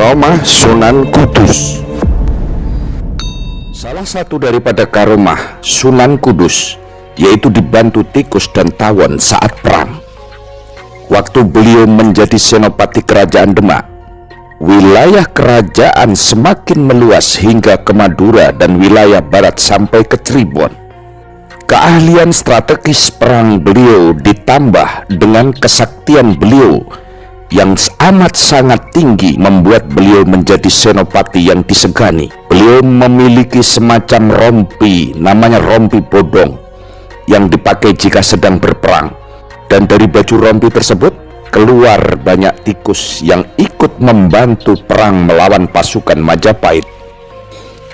Karomah Sunan Kudus. Salah satu daripada karomah Sunan Kudus yaitu dibantu tikus dan tawon saat perang. Waktu beliau menjadi senopati kerajaan Demak, wilayah kerajaan semakin meluas hingga ke Madura dan wilayah barat sampai ke Cirebon. Keahlian strategis perang beliau ditambah dengan kesaktian beliau yang amat sangat tinggi membuat beliau menjadi senopati yang disegani. Beliau memiliki semacam rompi, namanya rompi bodong, yang dipakai jika sedang berperang. Dan dari baju rompi tersebut keluar banyak tikus yang ikut membantu perang melawan pasukan Majapahit.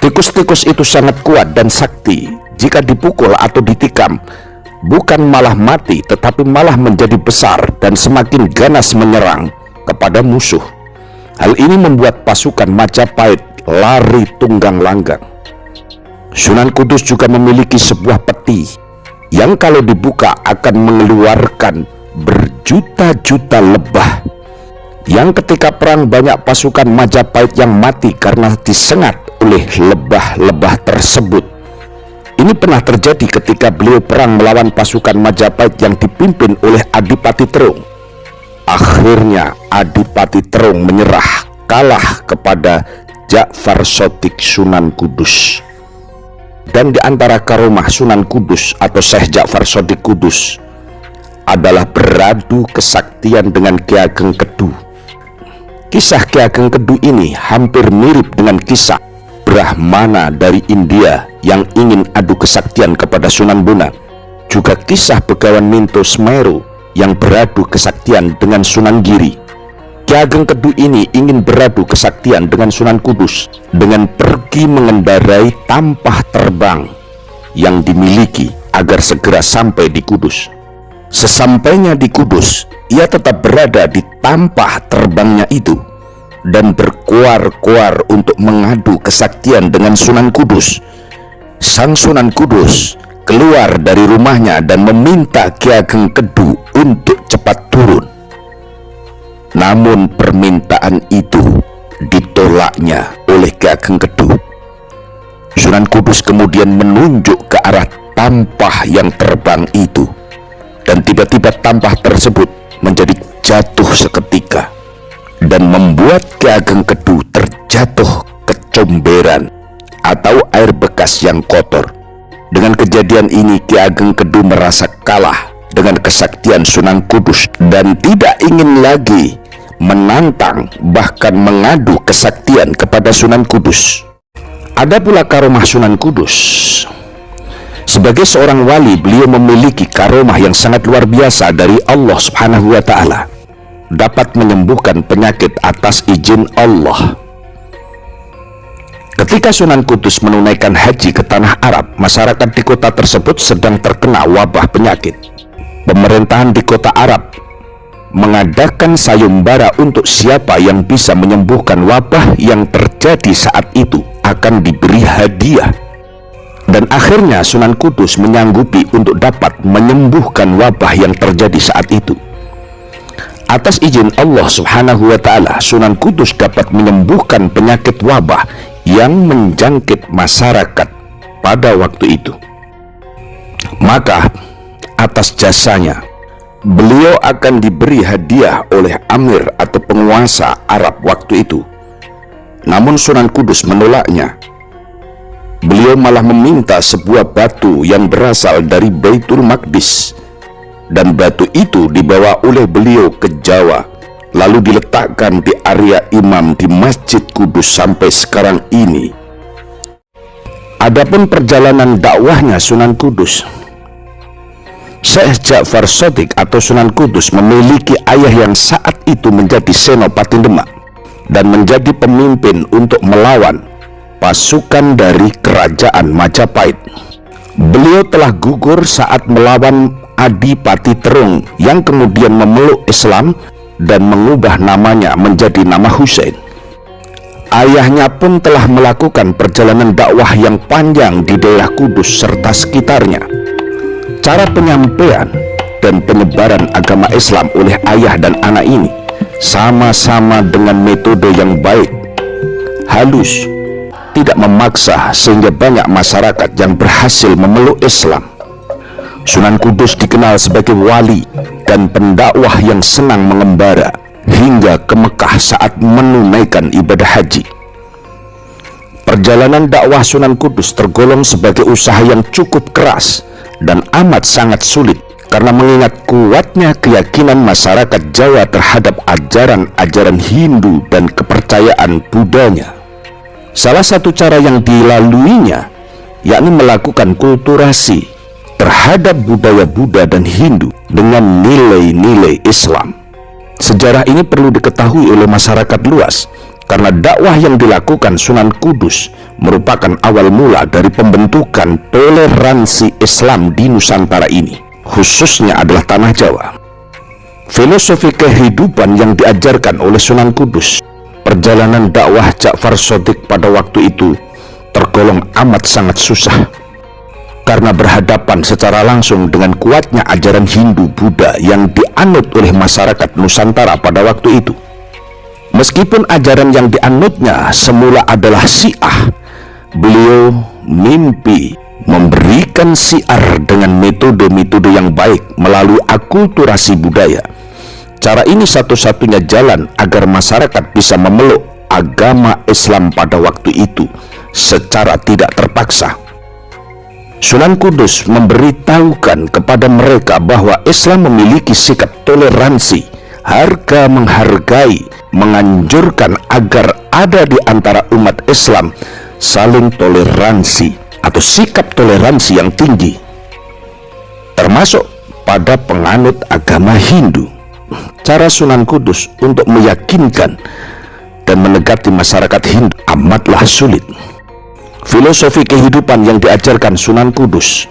Tikus-tikus itu sangat kuat dan sakti. Jika dipukul atau ditikam, bukan malah mati, tetapi malah menjadi besar dan semakin ganas menyerang kepada musuh. Hal ini membuat pasukan Majapahit lari tunggang langgang. Sunan Kudus juga memiliki sebuah peti yang kalau dibuka akan mengeluarkan berjuta-juta lebah, yang ketika perang banyak pasukan Majapahit yang mati karena disengat oleh lebah-lebah tersebut. Ini pernah terjadi ketika beliau perang melawan pasukan Majapahit yang dipimpin oleh Adipati Terung. Akhirnya Adipati Terung menyerah, kalah kepada Ja'far Shadiq Sunan Kudus. Dan di antara karomah Sunan Kudus atau Syekh Ja'far Shadiq Kudus adalah beradu kesaktian dengan Ki Ageng Kedu. Kisah Ki Ageng Kedu ini hampir mirip dengan kisah Brahmana dari India yang ingin adu kesaktian kepada Sunan Bonang. Juga kisah Begawan Minto Semeru yang beradu kesaktian dengan Sunan Giri. Ki Ageng Kedu ini ingin beradu kesaktian dengan Sunan Kudus dengan pergi mengendarai tampah terbang yang dimiliki agar segera sampai di Kudus. Sesampainya di Kudus, ia tetap berada di tampah terbangnya itu dan berkuar-kuar untuk mengadu kesaktian dengan Sunan Kudus. Sang Sunan Kudus keluar dari rumahnya dan meminta Ki Ageng Kedu untuk cepat turun. Namun permintaan itu ditolaknya oleh Ki Ageng Kedu. Sunan Kudus kemudian menunjuk ke arah tampah yang terbang itu, dan tiba-tiba tampah tersebut menjadi jatuh seketika dan membuat Ki Ageng Kedu terjatuh ke comberan atau air bekas yang kotor. Dengan kejadian ini Ki Ageng Kedu merasa kalah dengan kesaktian Sunan Kudus dan tidak ingin lagi menantang bahkan mengadu kesaktian kepada Sunan Kudus. Ada pula karomah Sunan Kudus. Sebagai seorang wali, beliau memiliki karomah yang sangat luar biasa dari Allah Subhanahu wa Ta'ala. Dapat menyembuhkan penyakit atas izin Allah. Ketika Sunan Kudus menunaikan haji ke tanah Arab, masyarakat di kota tersebut sedang terkena wabah penyakit. Pemerintahan di kota Arab mengadakan sayembara untuk siapa yang bisa menyembuhkan wabah yang terjadi saat itu akan diberi hadiah. Dan akhirnya Sunan Kudus menyanggupi untuk dapat menyembuhkan wabah yang terjadi saat itu. Atas izin Allah Subhanahu wa Ta'ala, Sunan Kudus dapat menyembuhkan penyakit wabah yang menjangkit masyarakat pada waktu itu. Maka atas jasanya beliau akan diberi hadiah oleh amir atau penguasa Arab waktu itu. Namun Sunan Kudus menolaknya. Beliau malah meminta sebuah batu yang berasal dari Baitul Maqdis, dan batu itu dibawa oleh beliau ke Jawa, lalu diletakkan di area imam di Masjid Kudus sampai sekarang ini. Adapun perjalanan dakwahnya Sunan Kudus, Syekh Ja'far Shadiq atau Sunan Kudus memiliki ayah yang saat itu menjadi senopati Demak dan menjadi pemimpin untuk melawan pasukan dari kerajaan Majapahit. Beliau telah gugur saat melawan Adipati Terung yang kemudian memeluk Islam dan mengubah namanya menjadi nama Husain. Ayahnya pun telah melakukan perjalanan dakwah yang panjang di daerah Kudus serta sekitarnya. Cara penyampaian dan penyebaran agama Islam oleh ayah dan anak ini sama-sama dengan metode yang baik, halus, tidak memaksa, sehingga banyak masyarakat yang berhasil memeluk Islam. Sunan Kudus dikenal sebagai wali dan pendakwah yang senang mengembara hingga ke Mekah saat menunaikan ibadah haji. Perjalanan dakwah Sunan Kudus tergolong sebagai usaha yang cukup keras dan amat sangat sulit karena mengingat kuatnya keyakinan masyarakat Jawa terhadap ajaran-ajaran Hindu dan kepercayaan Budanya. Salah satu cara yang dilaluinya yakni melakukan kulturasi terhadap budaya Buddha dan Hindu dengan nilai-nilai Islam. Sejarah ini perlu diketahui oleh masyarakat luas karena dakwah yang dilakukan Sunan Kudus merupakan awal mula dari pembentukan toleransi Islam di Nusantara ini, khususnya adalah tanah Jawa. Filosofi kehidupan yang diajarkan oleh Sunan Kudus, perjalanan dakwah Ja'far Shadiq pada waktu itu tergolong amat sangat susah karena berhadapan secara langsung dengan kuatnya ajaran Hindu Buddha yang dianut oleh masyarakat Nusantara pada waktu itu. Meskipun ajaran yang dianutnya semula adalah Syiah, beliau mimpi memberikan syiar dengan metode-metode yang baik melalui akulturasi budaya. Cara ini satu-satunya jalan agar masyarakat bisa memeluk agama Islam pada waktu itu secara tidak terpaksa. Sunan Kudus memberitahukan kepada mereka bahwa Islam memiliki sikap toleransi, harga menghargai, menganjurkan agar ada di antara umat Islam saling toleransi atau sikap toleransi yang tinggi, termasuk pada penganut agama Hindu. Cara Sunan Kudus untuk meyakinkan dan mendekati masyarakat Hindu amatlah sulit. Filosofi kehidupan yang diajarkan Sunan Kudus,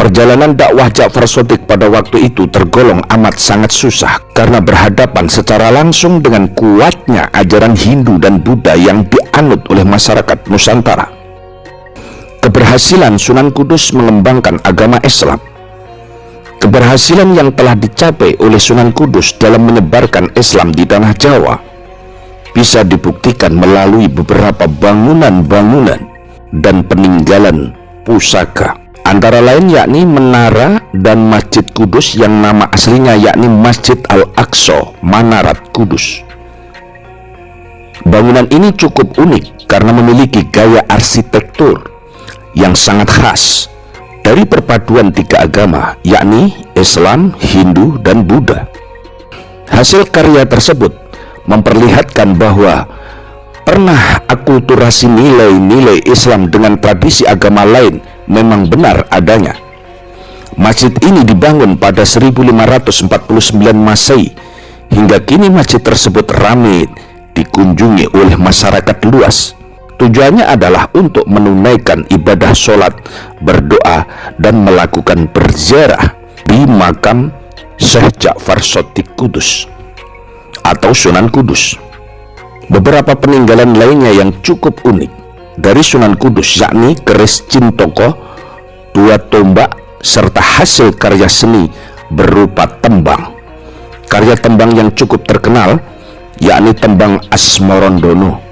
perjalanan dakwah Ja'far Shadiq pada waktu itu tergolong amat sangat susah karena berhadapan secara langsung dengan kuatnya ajaran Hindu dan Buddha yang dianut oleh masyarakat Nusantara. Keberhasilan Sunan Kudus mengembangkan agama Islam, keberhasilan yang telah dicapai oleh Sunan Kudus dalam menyebarkan Islam di tanah Jawa bisa dibuktikan melalui beberapa bangunan-bangunan dan peninggalan pusaka, antara lain yakni Menara dan Masjid Kudus yang nama aslinya yakni Masjid Al-Aqsa Manarat Kudus. Bangunan ini cukup unik karena memiliki gaya arsitektur yang sangat khas dari perpaduan tiga agama yakni Islam, Hindu, dan Buddha. Hasil karya tersebut memperlihatkan bahwa pernah akulturasi nilai-nilai Islam dengan tradisi agama lain memang benar adanya. Masjid ini dibangun pada 1549 Masehi. Hingga kini masjid tersebut ramai dikunjungi oleh masyarakat luas. Tujuannya adalah untuk menunaikan ibadah sholat, berdoa, dan melakukan berziarah di makam Syekh Ja'far Shadiq Kudus atau Sunan Kudus. Beberapa peninggalan lainnya yang cukup unik dari Sunan Kudus yakni keris Cintoko, 2 tombak, serta hasil karya seni berupa tembang. Karya tembang yang cukup terkenal yakni tembang Asmorondono.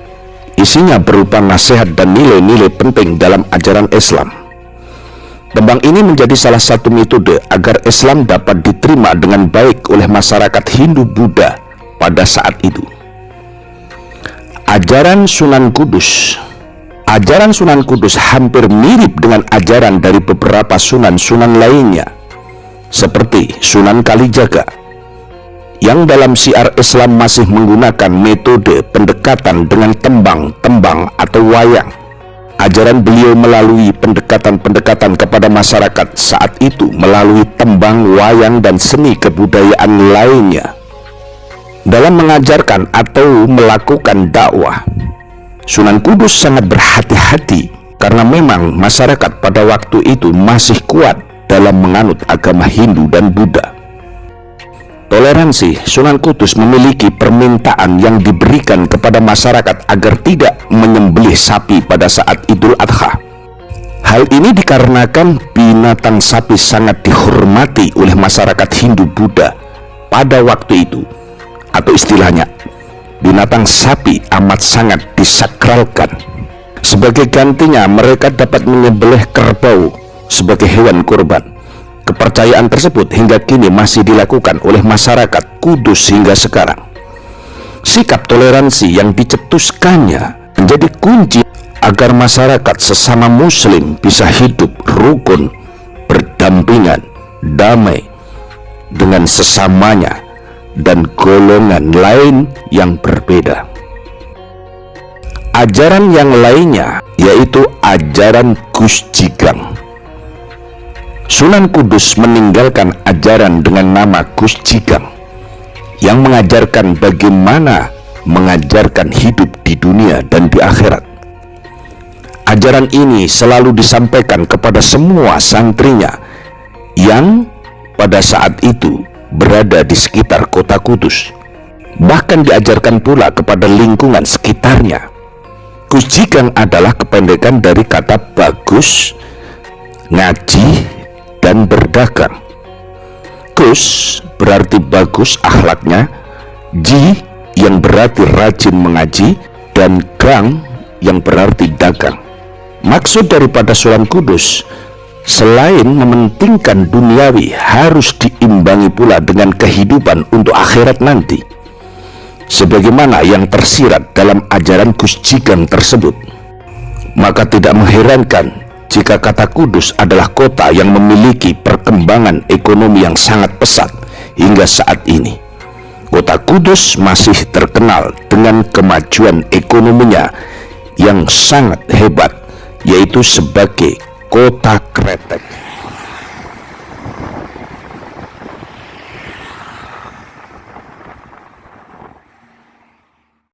Isinya berupa nasihat dan nilai-nilai penting dalam ajaran Islam. Tembang ini menjadi salah satu metode agar Islam dapat diterima dengan baik oleh masyarakat Hindu Buddha pada saat itu. Ajaran Sunan Kudus hampir mirip dengan ajaran dari beberapa sunan-sunan lainnya seperti Sunan Kalijaga yang dalam syiar Islam masih menggunakan metode pendekatan dengan tembang-tembang atau wayang. Ajaran beliau melalui pendekatan-pendekatan kepada masyarakat saat itu melalui tembang, wayang, dan seni kebudayaan lainnya. Dalam mengajarkan atau melakukan dakwah, Sunan Kudus sangat berhati-hati karena memang masyarakat pada waktu itu masih kuat dalam menganut agama Hindu dan Buddha. Toleransi, Sunan Kudus memiliki permintaan yang diberikan kepada masyarakat agar tidak menyembelih sapi pada saat Idul Adha. Hal ini dikarenakan binatang sapi sangat dihormati oleh masyarakat Hindu Buddha pada waktu itu. atau istilahnya binatang sapi amat sangat disakralkan. Sebagai gantinya mereka dapat menyembelih kerbau sebagai hewan kurban. Kepercayaan tersebut hingga kini masih dilakukan oleh masyarakat Kudus hingga sekarang. Sikap toleransi yang dicetuskannya menjadi kunci agar masyarakat sesama muslim bisa hidup rukun, berdampingan, damai dengan sesamanya dan golongan lain yang berbeda. Ajaran yang lainnya yaitu ajaran Gus Jigang. Sunan Kudus meninggalkan ajaran dengan nama Gus Jigang yang mengajarkan bagaimana mengajarkan hidup di dunia dan di akhirat. Ajaran ini selalu disampaikan kepada semua santrinya yang pada saat itu berada di sekitar kota Kudus. Bahkan diajarkan pula kepada lingkungan sekitarnya. Gus Jigang adalah kependekan dari kata bagus, ngaji, dan berdagang. Gus berarti bagus akhlaknya, Ji yang berarti rajin mengaji, dan Gang yang berarti dagang. Maksud daripada Sunan Kudus selain mementingkan duniawi harus diimbangi pula dengan kehidupan untuk akhirat nanti, sebagaimana yang tersirat dalam ajaran Gus Jigang tersebut. Maka tidak mengherankan jika kata Kudus adalah kota yang memiliki perkembangan ekonomi yang sangat pesat hingga saat ini. Kota Kudus masih terkenal dengan kemajuan ekonominya yang sangat hebat, yaitu sebagai kota kretek.